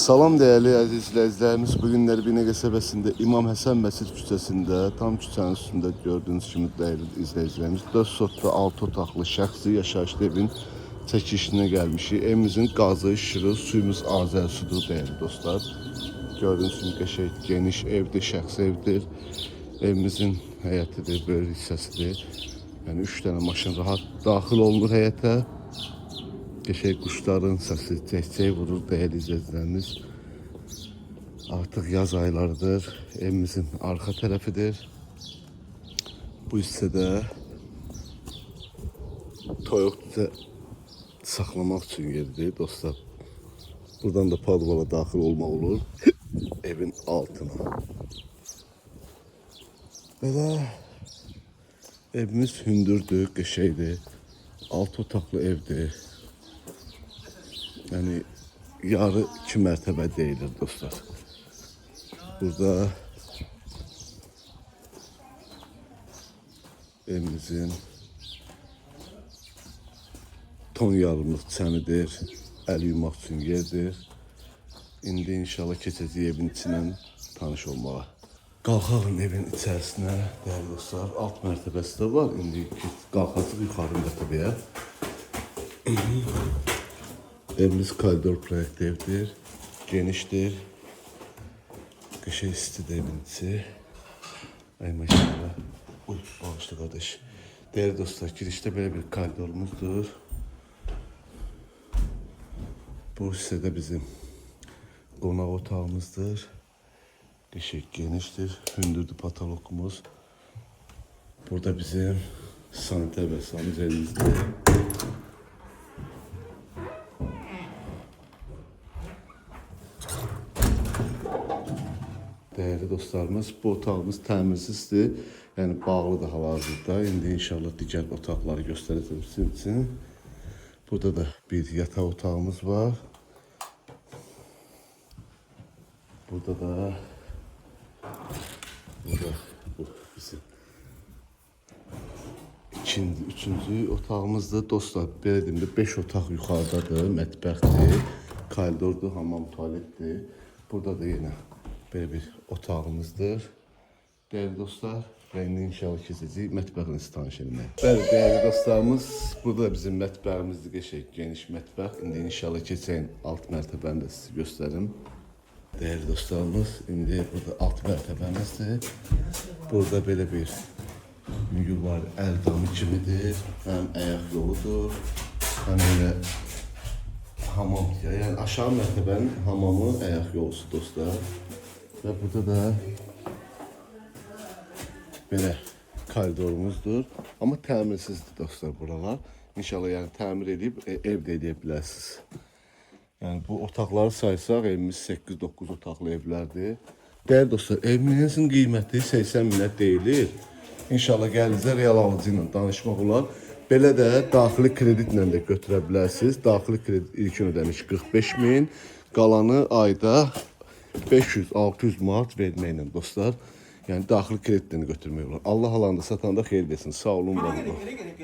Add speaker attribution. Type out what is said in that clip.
Speaker 1: Salam değerli əziz izləyicilərimiz. Bugünləri Binə qəsəbəsində İmam Həsən Məscid küçəsində tam küçənin üstündə gördüyünüz kimi değerli izləyicilərimiz 4 sotlu 6 otaqlı şəxsi yaşayışlı evin çəkilişinə gəlmişik. Evimizin qazı, işığı, suyumuz Azər sudur değerli dostlar. Gördüyünüz kimi qəşəng geniş evdir, şəxsi evdir. Evimizin həyətidir, böyük hissəsidir. Yəni 3 dənə maşın rahat daxil olunur həyətə. Qəşəng quşların səsi çək-çək vurur değerli izləyicilərimiz. Artıq yaz aylarıdır. Evimizin arxa tərəfidir. Bu hissədə toyuq düzə saxlamaq üçün yerdir dostlar. Buradan da padvala daxil olmaq olur evin altına. Belə evimiz hündürdür, qəşəngdir. 6 otaqlı evdir. Yani yarı 2 mərtəbə deyilir dostlar. Burada evimizin ton yarımlıq çənidir. Əl yumaq üçün yerdir. İndi inşallah keçəcək evin içindən tanış olmağa. Qalxalım evin içərisinə değerli dostlar. Alt mərtəbəsi də var. İndi qalxacaq yuxarı mərtəbəyə. Evimiz koridor proyekt evdir. Genişdir. Qəşəng istidir evin içi. Ay maşallah. Uy, bağışlı kardeş. Değerli dostlar, girişte böyle bir koridorumuzdur. Bu hissədə bizim qonaq otağımızdır. Qəşəng genişdir. Hündürdür patolokumuz. Burada bizim saniter vəsaitimiz elimizdir. Değerli dostlarımız, bu otağımız təmirsizdir. Yəni bağlıdır hal-hazırda. İndi inşallah digər otaqları göstərəcəm sizin üçün. Burada da bir yataq otağımız var. Burada bu bizim üçüncü otağımızdır. Dostlar, belə deyim də 5 otaq yuxarıdadır. Mətbəxdir, koridordur, hamam, tualetdir. Burada da yine böyle bir otağımızdır. Değerli dostlar, və indi inşallah keçəcəyik mətbəxini tanış etməyə. Bəli, değerli dostlarımız, burada da bizim mətbəximizdir, qəşəng geniş mətbəx. İndi inşallah keçəcəyim alt mərtəbəni də sizi göstərim. Değerli dostlarımız, indi burada alt mərtəbəmizdir. Burada böyle bir yuvar əl damı kimidir. Həm ayaq yoludur, həm belə hamam. Yani aşağı mərtəbənin hamamı ayaq yolusu dostlar. Ve burada da böyle koridorumuzdur. Ama təmirsizdir dostlar buralar. İnşallah yani təmir edib ev də edə bilərsiniz. Yani bu otaqları saysaq evimiz 8-9 otaqlı evlərdir. Değerli dostlar, evimizin qiyməti 80 minə deyilir. İnşallah gəlinizə real alıcı ilə danışmaq olar. Belə də daxili kreditlə də götürə bilərsiniz. Daxili kredit ilkin ödəniş 45 min, qalanı ayda 500-600 manat verməklə dostlar. Yəni daxili kreditlə götürmək olar. Allah alanda satanda xeyir versin. Sağ olun, var olun.